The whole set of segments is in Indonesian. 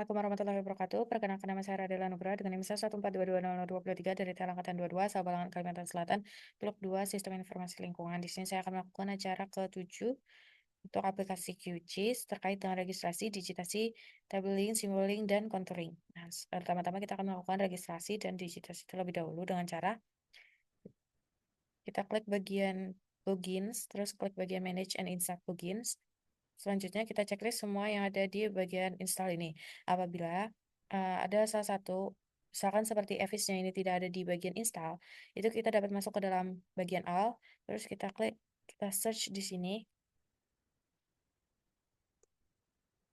Assalamualaikum warahmatullahi wabarakatuh. Perkenalkan nama saya Radela Nugraha dengan NIM 114220023 dari Angkatan 22, Sabalangan, Kalimantan Selatan, Blok 2, Sistem Informasi Lingkungan. Di sini saya akan melakukan acara ke-7 untuk aplikasi QGIS terkait dengan registrasi, digitasi, tabelling, simboling, dan contouring. Nah, pertama-tama kita akan melakukan registrasi dan digitasi terlebih dahulu dengan cara kita klik bagian plugins, terus klik bagian manage and install plugins. Selanjutnya kita checklist semua yang ada di bagian install ini. Apabila ada salah satu, misalkan seperti Evis-nya ini tidak ada di bagian install, itu kita dapat masuk ke dalam bagian all, terus kita klik, kita search di sini.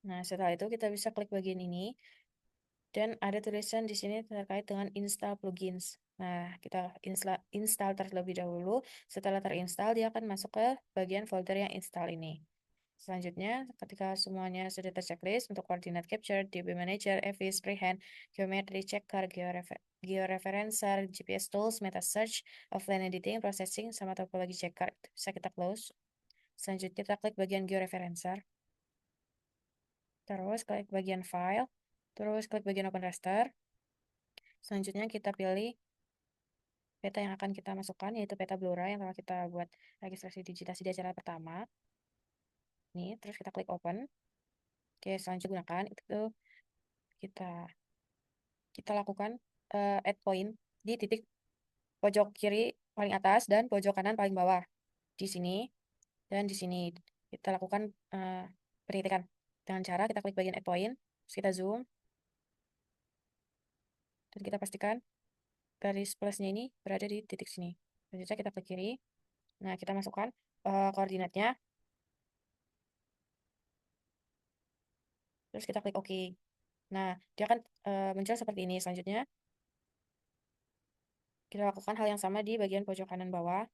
Nah, setelah itu kita bisa klik bagian ini, dan ada tulisan di sini terkait dengan install plugins. Nah, kita install terlebih dahulu. Setelah terinstall, dia akan masuk ke bagian folder yang install ini. Selanjutnya, ketika semuanya sudah terchecklist untuk koordinat capture, DB Manager, Evis, Freehand, Geometry, Checker, Georeferencer, GPS Tools, Meta Search, Offline Editing, Processing, sama topologi checker, itu bisa kita close. Selanjutnya kita klik bagian Georeferencer, terus klik bagian File, terus klik bagian Open Raster. Selanjutnya kita pilih peta yang akan kita masukkan, yaitu peta Blora yang telah kita buat registrasi digitasi di acara pertama. Ini, terus kita klik Open. Oke, selanjutnya gunakan itu kita lakukan add point di titik pojok kiri paling atas dan pojok kanan paling bawah di sini dan di sini. Kita lakukan penitikan dengan cara kita klik bagian add point, terus kita zoom dan kita pastikan garis plusnya ini berada di titik sini. Selanjutnya kita klik kiri. Nah, kita masukkan koordinatnya, terus kita klik OK. Nah, dia akan muncul seperti ini. Selanjutnya kita lakukan hal yang sama di bagian pojok kanan bawah.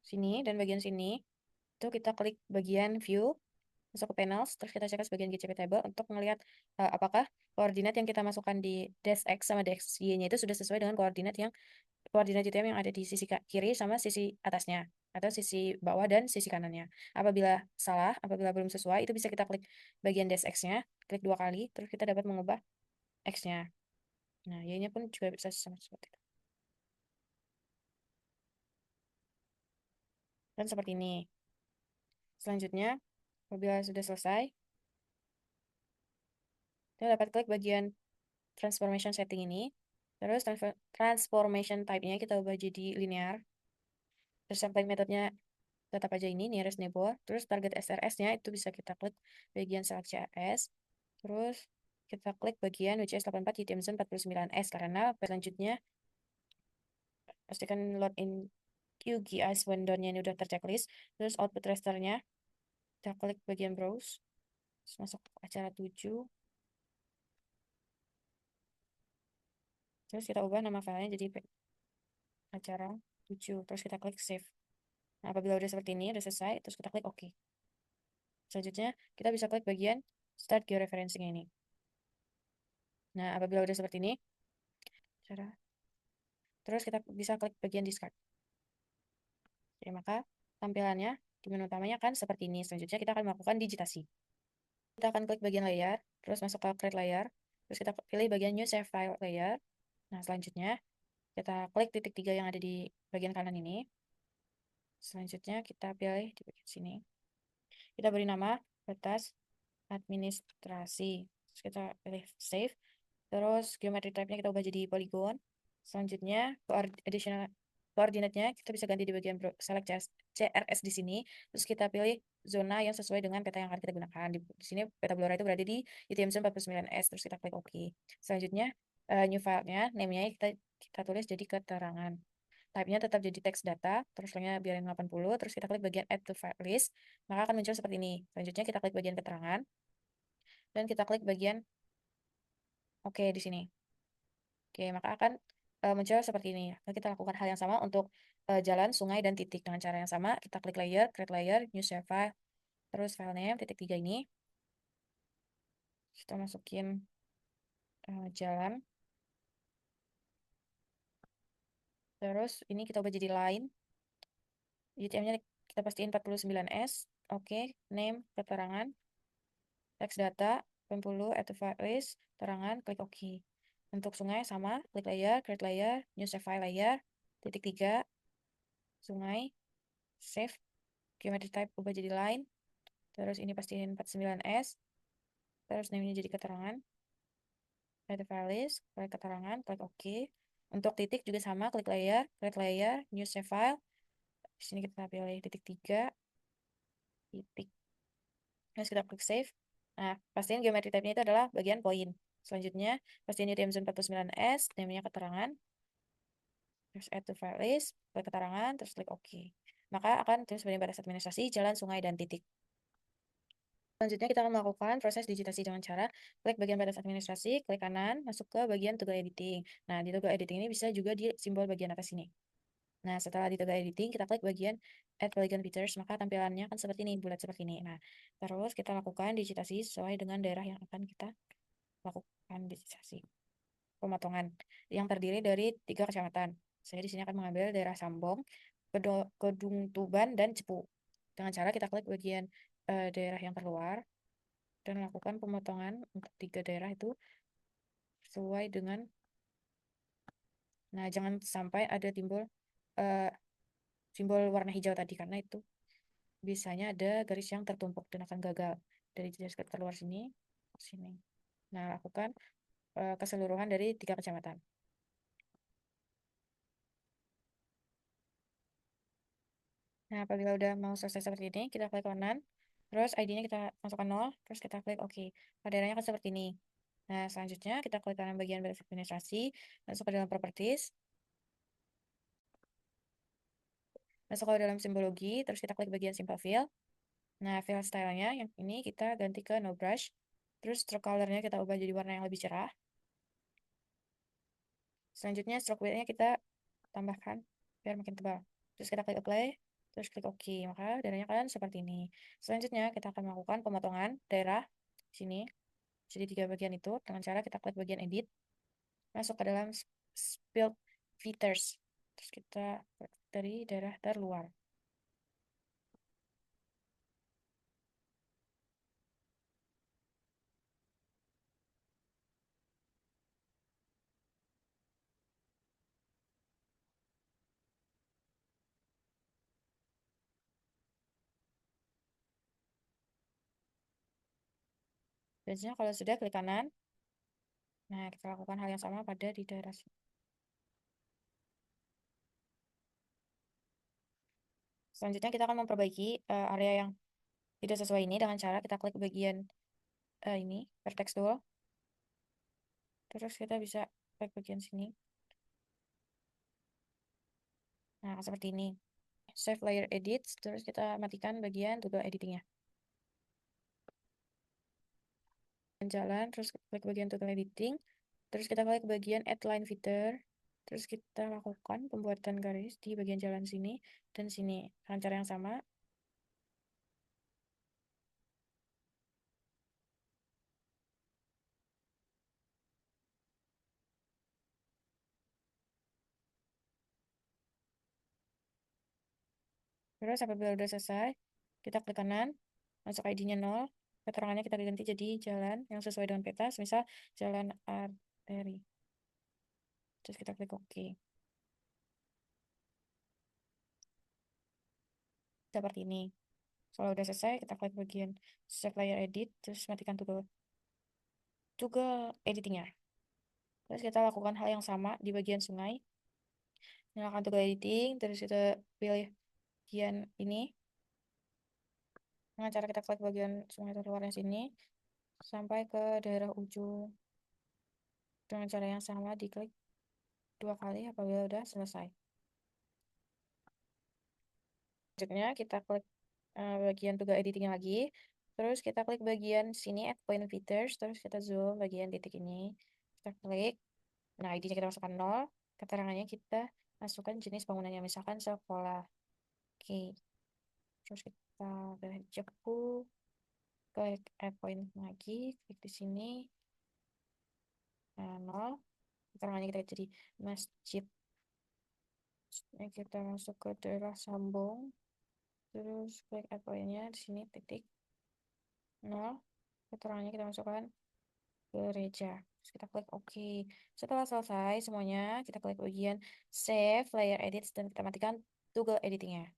Sini dan bagian sini. Itu kita klik bagian view, masuk ke panels, terus kita cek bagian GCP table untuk melihat apakah koordinat yang kita masukkan di dash X sama dash Y-nya itu sudah sesuai dengan koordinat GTM yang ada di sisi kiri sama sisi atasnya, atau sisi bawah dan sisi kanannya. Apabila salah, apabila belum sesuai, itu bisa kita klik bagian dash X-nya, klik 2 kali, terus kita dapat mengubah X-nya. Nah, Y-nya pun juga bisa sama seperti itu. Dan seperti ini. Selanjutnya, apabila sudah selesai, kita dapat klik bagian transformation setting ini. Terus transformation type-nya kita ubah jadi linear. Terus sampling metodenya tetap aja ini, nearest neighbor. Terus target SRS-nya itu bisa kita klik bagian select CRS. Terus kita klik bagian WCS 84 UTM Zone 49S karena selanjutnya pastikan load in QGIS window-nya ini udah terchecklist. Terus output rasternya kita klik bagian browse. Terus masuk acara 7. Terus kita ubah nama filenya jadi acara 7. Terus kita klik save. Nah, apabila udah seperti ini, udah selesai, terus kita klik OK. Selanjutnya, kita bisa klik bagian Start Georeferencing ini. Nah, apabila udah seperti ini, terus kita bisa klik bagian Discard. Oke, maka tampilannya di menu utamanya kan seperti ini. Selanjutnya, kita akan melakukan digitasi. Kita akan klik bagian Layer, terus masuk ke Create Layer, terus kita pilih bagian New Save File Layer. Nah, selanjutnya, kita klik titik 3 yang ada di bagian kanan ini. Selanjutnya, kita pilih di bagian sini. Kita beri nama batas administrasi. Terus kita pilih save. Terus geometry type-nya kita ubah jadi polygon. Selanjutnya additional koordinatnya kita bisa ganti di bagian select CRS di sini. Terus kita pilih zona yang sesuai dengan peta yang akan kita gunakan. Di sini peta Blora itu berada di UTM Zone 49S. Terus kita klik OK. Selanjutnya new file-nya, name-nya kita tulis jadi keterangan. Type-nya tetap jadi text data, terus line-nya biarin 80, terus kita klik bagian add to file list, maka akan muncul seperti ini. Selanjutnya kita klik bagian keterangan, dan kita klik bagian OK di sini. Oke, maka akan muncul seperti ini. Lalu kita lakukan hal yang sama untuk jalan, sungai, dan titik. Dengan cara yang sama, kita klik layer, create layer, new save file, terus file name, titik 3 ini. Kita masukin jalan. Terus ini kita ubah jadi line. UTM-nya kita pastiin 49S. oke, name, keterangan, text data, 80, add to file list, keterangan, klik OK. Untuk sungai sama, klik layer, create layer, new save file layer, titik 3, sungai, save, geometry type ubah jadi line, terus ini pastiin 49S, terus name-nya jadi keterangan, add to file list, klik keterangan, klik OK. Untuk titik juga sama, klik layer, create layer, new save file, di sini kita pilih titik 3, titik. Terus kita klik save. Nah, pastiin geometry type-nya itu adalah bagian poin. Selanjutnya, pastiin UTM zone 49S, namanya keterangan. Terus add to file list, klik keterangan, terus klik OK. Maka akan terus sebagai batas administrasi, jalan, sungai, dan titik. Selanjutnya kita akan melakukan proses digitasi dengan cara klik bagian batas administrasi, klik kanan, masuk ke bagian toggle editing. Nah, di toggle editing ini bisa juga di simbol bagian atas ini. Nah, setelah di toggle editing, kita klik bagian add polygon features, maka tampilannya akan seperti ini, bulat seperti ini. Nah, terus kita lakukan digitasi sesuai dengan daerah yang akan kita lakukan digitasi. Pemotongan yang terdiri dari 3 kecamatan. Saya di sini akan mengambil daerah Sambong, Kedung Tuban, dan Cepu. Dengan cara kita klik bagian daerah yang terluar dan lakukan pemotongan untuk 3 daerah itu sesuai dengan. Nah, jangan sampai ada timbul simbol warna hijau tadi karena itu biasanya ada garis yang tertumpuk dan akan gagal dari garis keluar sini ke sini. Nah, lakukan keseluruhan dari 3 kecamatan. Nah, apabila udah mau selesai seperti ini, kita klik kanan, terus ID-nya kita masukkan 0, terus kita klik OK. Kaderanya akan seperti ini. Nah, selanjutnya kita klik kanan bagian baris administrasi, masuk ke dalam properties, masuk ke dalam simbologi, terus kita klik bagian simple fill. Nah, fill style-nya yang ini kita ganti ke no brush, terus stroke color-nya kita ubah jadi warna yang lebih cerah. Selanjutnya stroke width-nya kita tambahkan biar makin tebal. Terus kita klik apply, terus klik OK. Maka daerahnya kan seperti ini. Selanjutnya kita akan melakukan pemotongan daerah sini. Jadi 3 bagian itu dengan cara kita klik bagian edit, masuk ke dalam spilled feathers. Terus kita dari daerah terluar. Biasanya kalau sudah klik kanan. Nah, kita lakukan hal yang sama pada di daerah sini. Selanjutnya kita akan memperbaiki area yang tidak sesuai ini dengan cara kita klik bagian ini, vertex tool. Terus kita bisa klik bagian sini. Nah, seperti ini. Save layer edit, terus kita matikan bagian toggle editingnya. Jalan, terus klik bagian toggle editing, terus kita klik bagian add line feather, terus kita lakukan pembuatan garis di bagian jalan sini dan sini. Dengan cara yang sama, terus apabila udah selesai, kita klik kanan, masuk ID-nya 0, keterangannya kita ganti jadi jalan yang sesuai dengan peta, misal jalan arteri. Terus kita klik OK. Seperti ini. Kalau udah selesai, kita klik bagian save layer edit, terus matikan toggle editingnya. Terus kita lakukan hal yang sama di bagian sungai. Nyalakan toggle editing, terus kita pilih bagian ini. Dengan cara kita klik bagian sungai terluarnya sini, sampai ke daerah ujung. Dengan cara yang sama, diklik 2 kali apabila udah selesai. Selanjutnya kita klik bagian toggle editingnya lagi. Terus kita klik bagian sini, add point features. Terus kita zoom bagian titik ini. Kita klik. Nah, ID-nya kita masukkan 0. Keterangannya kita masukkan jenis bangunannya, misalkan sekolah. Oke. Terus kita pilih Cepu, klik add point lagi, klik di sini. Nah, 0. Keterangannya kita jadi masjid. Ini kita masuk ke daerah Sambong. terus klik apply-nya di sini titik 0, keterangannya kita masukkan gereja. Terus kita klik OK. Setelah selesai semuanya, kita klik bagian Save, Layer Edit, dan kita matikan toggle editingnya.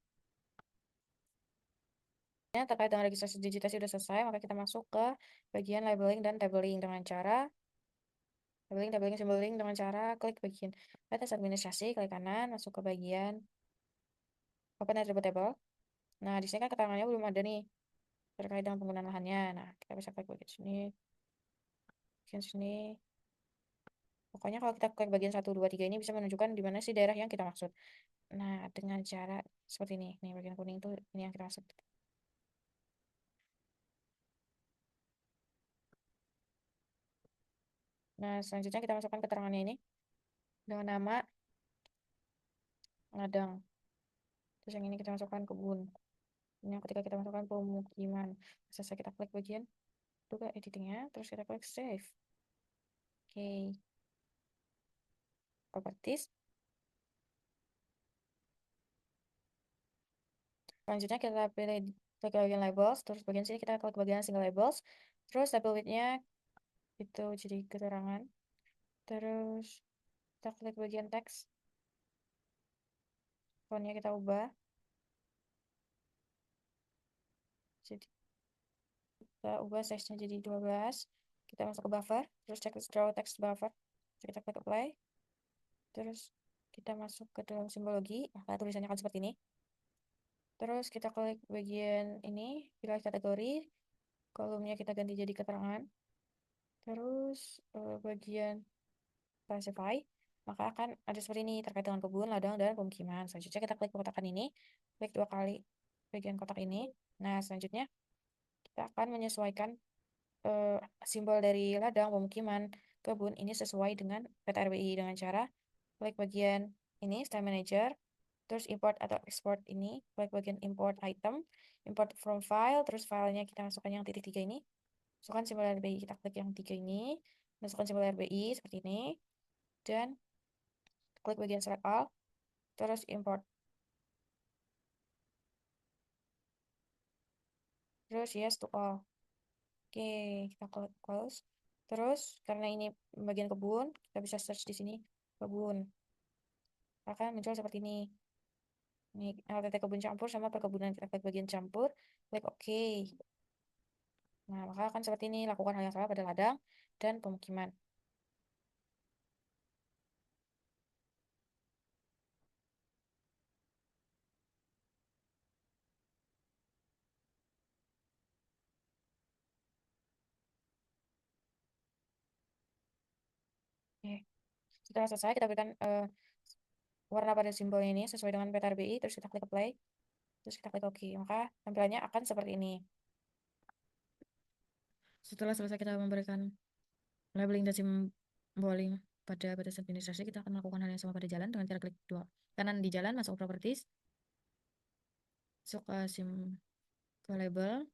Terkait dengan registrasi digitasi sudah selesai, maka kita masuk ke bagian labeling dan labeling dengan cara labeling dengan cara klik bagian atas administrasi, klik kanan, masuk ke bagian Open Attribute Table. Nah, di sini kan keterangannya belum ada nih terkait dengan penggunaan lahannya. Nah, kita bisa klik bagian sini. Pokoknya kalau kita klik bagian 1, 2, 3 ini bisa menunjukkan di mana sih daerah yang kita maksud. Nah, dengan cara seperti ini. Nih, bagian kuning itu ini yang kita maksud. Nah, selanjutnya kita masukkan keterangannya ini dengan nama ladang. Terus yang ini kita masukkan kebun. Ini yang ketika kita masukkan pemukiman. Selesai kita klik bagian juga editingnya, terus kita klik save. Oke. Properties. Selanjutnya kita pilih klik bagian labels, terus bagian sini kita klik bagian single labels, terus label width-nya itu jadi keterangan, terus kita klik bagian teks, fontnya kita ubah, jadi kita ubah size-nya jadi 12, kita masuk ke buffer, terus cek draw text buffer, terus kita klik apply, terus kita masuk ke dalam simbologi, maka tulisannya akan seperti ini. Terus kita klik bagian ini, pilih kategori, kolomnya kita ganti jadi keterangan, terus bagian classify, maka akan ada seperti ini terkait dengan kebun, ladang, dan pemukiman. Selanjutnya kita klik kotakan ini, klik 2 kali bagian kotak ini. Nah, selanjutnya kita akan menyesuaikan simbol dari ladang, pemukiman, kebun ini sesuai dengan peta RBI dengan cara klik bagian ini, Style Manager, terus import atau export ini, klik bagian import item, import from file, terus filenya kita masukkan yang titik 3 ini, masukkan simbol RBI, kita klik yang 3 ini, masukkan simbol RBI seperti ini, dan klik bagian select all, terus import, terus yes to all. Oke, kita klik close. Terus karena ini bagian kebun, kita bisa search di sini kebun. Akan muncul seperti ini. Ini LTT kebun campur sama perkebunan. Kita klik bagian campur, klik OK. Nah, maka akan seperti ini. Lakukan hal yang sama pada ladang dan pemukiman. Oke. Setelah selesai, kita berikan warna pada simbol ini sesuai dengan peta RBI. Terus kita klik apply. Terus kita klik OK. Maka tampilannya akan seperti ini. Setelah selesai kita memberikan labeling dan symboling pada batas administrasi, kita akan melakukan hal yang sama pada jalan dengan cara klik 2 kanan di jalan, masuk ke properties, masuk ke label,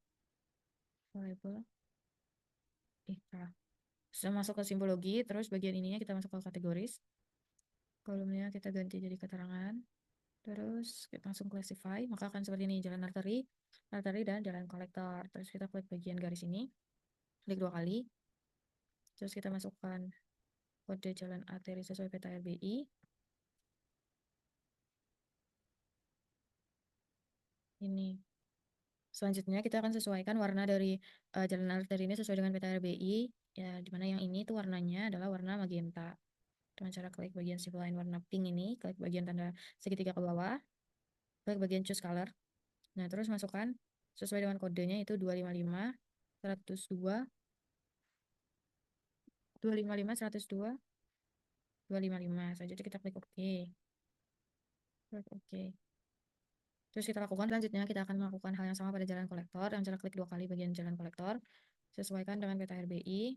sudah masuk ke simbologi, terus bagian ininya kita masuk ke kategoris, kolomnya kita ganti jadi keterangan, terus kita langsung classify, maka akan seperti ini, jalan arteri dan jalan kolektor. Terus kita klik bagian garis ini, klik 2 kali, terus kita masukkan kode jalan arteri sesuai peta RBI. Ini. Selanjutnya kita akan sesuaikan warna dari jalan arteri ini sesuai dengan peta RBI. Ya, dimana yang ini tuh warnanya adalah warna magenta. Dengan cara klik bagian simpel line warna pink ini, klik bagian tanda segitiga ke bawah, klik bagian choose color. Nah, terus masukkan sesuai dengan kodenya itu 255 102 255 102 255. Selanjutnya kita klik OK. Klik OK. Terus kita lakukan selanjutnya, kita akan melakukan hal yang sama pada jalan kolektor dengan cara klik 2 kali bagian jalan kolektor. Sesuaikan dengan peta RBI.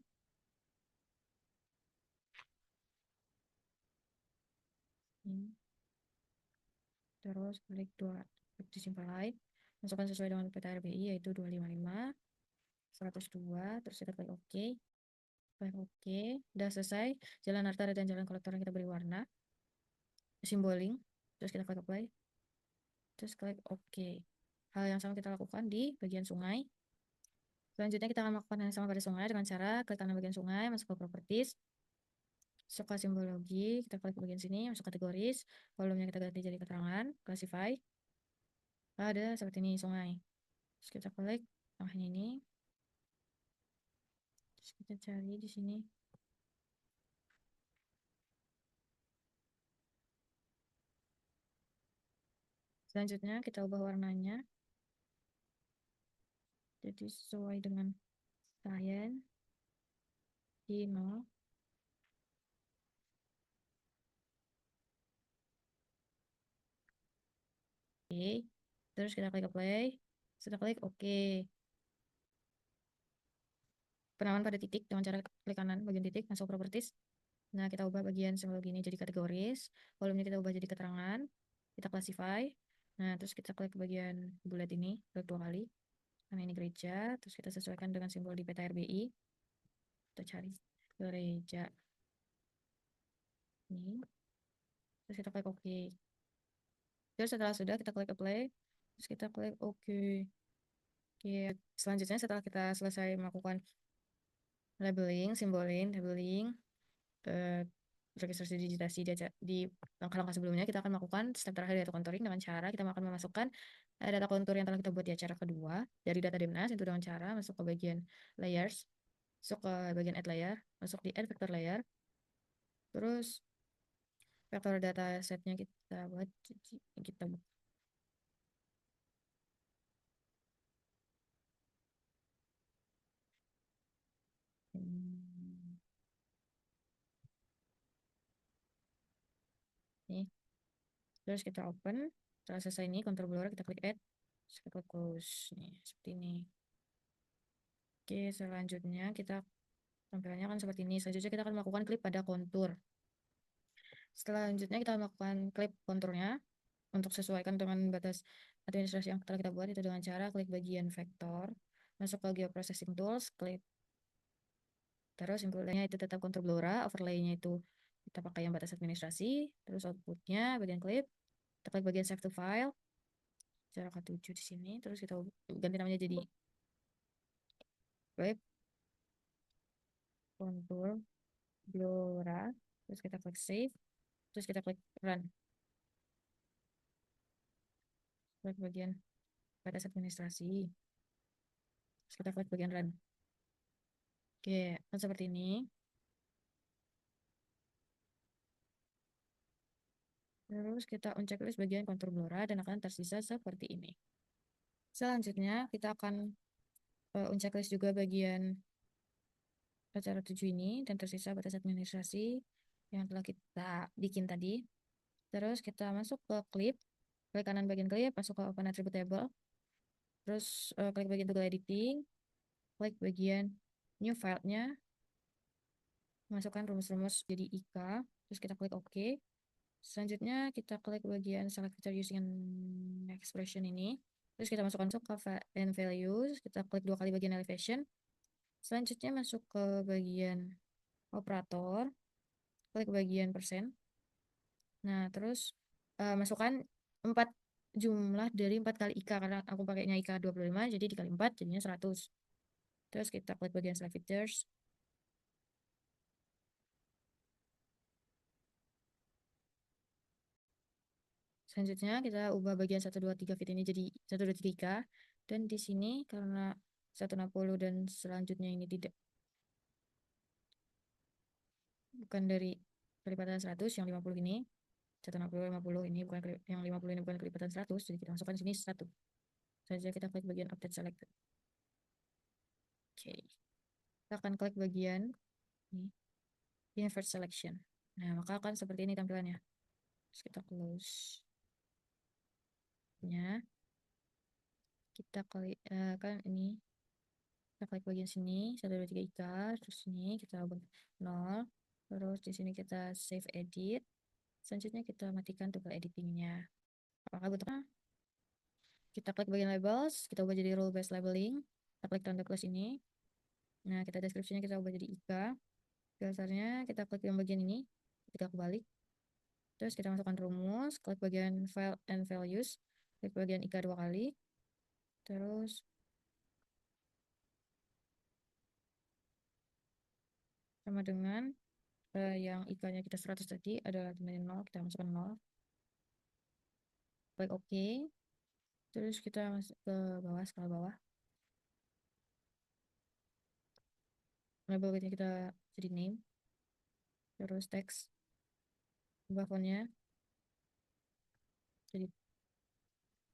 Terus klik 2 klik di simple line, masukkan sesuai dengan peta RBI yaitu 255 102, terus kita klik OK. Klik OK. Udah selesai jalan arteri dan jalan kolektor yang kita beri warna simboling, terus kita klik apply, terus klik OK. Hal yang sama kita lakukan di bagian sungai. Selanjutnya kita akan melakukan hal yang sama pada sungai dengan cara klik kanan bagian sungai, masuk ke properties, masuk ke simbologi, kita klik bagian sini, masuk kategoris, volumenya kita ganti jadi keterangan, classify. Ada seperti ini sungai. Terus kita klik yang ini. Terus kita cari di sini. Selanjutnya kita ubah warnanya. Jadi sesuai dengan cyan di 0. Oke. Terus kita klik apply. Kita klik oke. Penamaan pada titik dengan cara klik kanan bagian titik, masuk properties. Nah, kita ubah bagian simbologi ini jadi kategoris. Volumenya kita ubah jadi keterangan. Kita classify. Nah, terus kita klik ke bagian bulat ini, klik 2 kali. Karena ini gereja. Terus kita sesuaikan dengan simbol di peta RBI. Kita cari gereja. Ini. Terus kita klik OK. Terus setelah sudah, kita klik apply. Terus kita klik OK. Oke. Selanjutnya setelah kita selesai melakukan labeling, labeling, registrasi digitasi di langkah-langkah sebelumnya, kita akan melakukan step terakhir yaitu contouring dengan cara kita akan memasukkan data kontur yang telah kita buat di acara kedua dari data Demnas, itu dengan cara masuk ke bagian layers, masuk ke bagian add layer, masuk di add vector layer, terus vektor data setnya kita buat nih. Terus kita open. Setelah selesai ini contour blower kita klik add, terus kita klik close nih seperti ini. Oke, selanjutnya kita tampilannya akan seperti ini. Selanjutnya kita akan melakukan klik pada kontur. Selanjutnya kita melakukan klik konturnya untuk sesuaikan dengan batas administrasi yang telah kita buat, itu dengan cara klik bagian vektor, masuk ke geoprocessing tools, klik terus inputnya itu tetap kontur blora, overlay-nya itu kita pakai yang batas administrasi, terus outputnya bagian klip, kita klik bagian save to file, cara K7 di sini, terus kita ganti namanya jadi klip kontur blora, terus kita klik save, terus kita klik run, klik bagian batas administrasi, terus kita klik bagian run. Oke, kan seperti ini. Terus kita on checklist bagian kontur blora dan akan tersisa seperti ini. Selanjutnya kita akan on checklist juga bagian acara 7 ini dan tersisa batas administrasi yang telah kita bikin tadi. Terus kita masuk ke clip, klik kanan bagian clip, masuk ke open attribute table. Terus klik bagian toggle editing, klik bagian new file-nya, masukkan rumus-rumus jadi IK, terus kita klik OK. Selanjutnya kita klik bagian select feature using an expression ini. Terus kita masukkan ke and values, kita klik 2 kali bagian elevation. Selanjutnya masuk ke bagian operator, klik bagian persen. Nah, terus masukkan 4 jumlah dari 4 kali IK, karena aku pakainya IK 25, jadi dikali 4 jadinya 100. Terus kita klik bagian select features. Selanjutnya kita ubah bagian 123 fit ini jadi 123 IK. Dan di sini karena 160 dan selanjutnya ini bukan dari kelipatan 100, yang 50 ini 160, 50 ini bukan, yang 50 ini bukan kelipatan 100, jadi kita masukkan sini 1. Selanjutnya kita klik bagian update selected. Oke. Kita akan klik bagian ini, invert selection. Nah, maka akan seperti ini tampilannya. Terus kita close nya. Kita klik kan ini, kita klik bagian sini 123 IK, terus sini kita ubah 0, terus di sini kita save edit. Selanjutnya kita matikan toggle editingnya. Apakah bentuknya? Kita klik bagian labels, kita ubah jadi rule based labeling. Kita klik tanda plus ini. Nah, kita deskripsinya kita ubah jadi IK. Dasarnya kita klik yang bagian ini, kita kebalik. Terus kita masukkan rumus, klik bagian file and values, klik bagian IK 2 kali. Terus sama dengan yang ikannya kita 100 tadi adalah nilai 0, kita masukkan 0. Klik OK. Terus kita masuk ke bawah, skala bawah. Label kita jadi name. Terus teks. Ubah fontnya. Jadi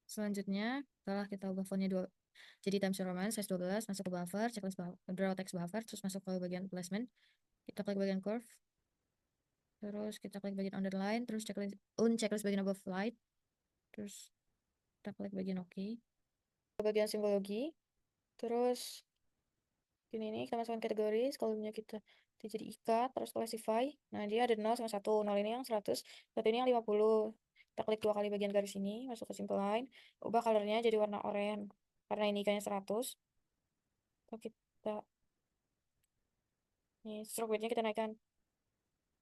selanjutnya setelah kita ubah fontnya jadi Times New Roman size 12, masuk ke buffer, checklist draw text buffer, terus masuk ke bagian placement. Kita klik bagian curve. Terus kita klik bagian underline, terus checklist bagian above light. Terus kita klik bagian OK. Bagian simbologi. Terus ini kita masukkan kategori, kolomnya kita jadi ikat, terus classify. Nah, dia ada 0 sama 1. 0 ini yang 100, 1 ini yang 50. Kita klik 2 kali bagian garis ini, masuk ke simple line, ubah colornya jadi warna oranye. Karena ini ikannya 100. Kita ini stroke weight-nya kita naikkan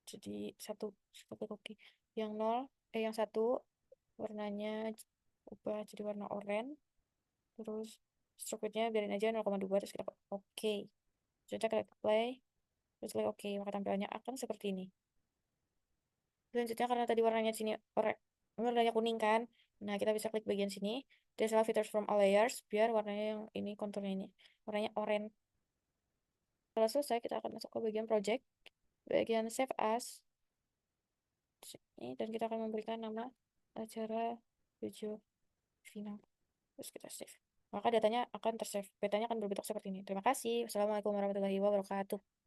jadi 1. Klik OK. Yang 0, yang 1 warnanya ubah jadi warna oranye. Terus stroke weight-nya biarin aja 0,2, terus kita klik OK. Kita klik play. Terus klik OK, maka tampilannya akan seperti ini. Selanjutnya karena tadi warnanya sini warnanya kuning kan, nah kita bisa klik bagian sini, disable filters from all layers, biar warnanya yang ini konturnya ini warnanya oranye. Setelah selesai kita akan masuk ke bagian project, bagian save as, dan kita akan memberikan nama acara video final. Terus kita save. Maka datanya akan tersave, petanya akan berbentuk seperti ini. Terima kasih. Wassalamualaikum warahmatullahi wabarakatuh.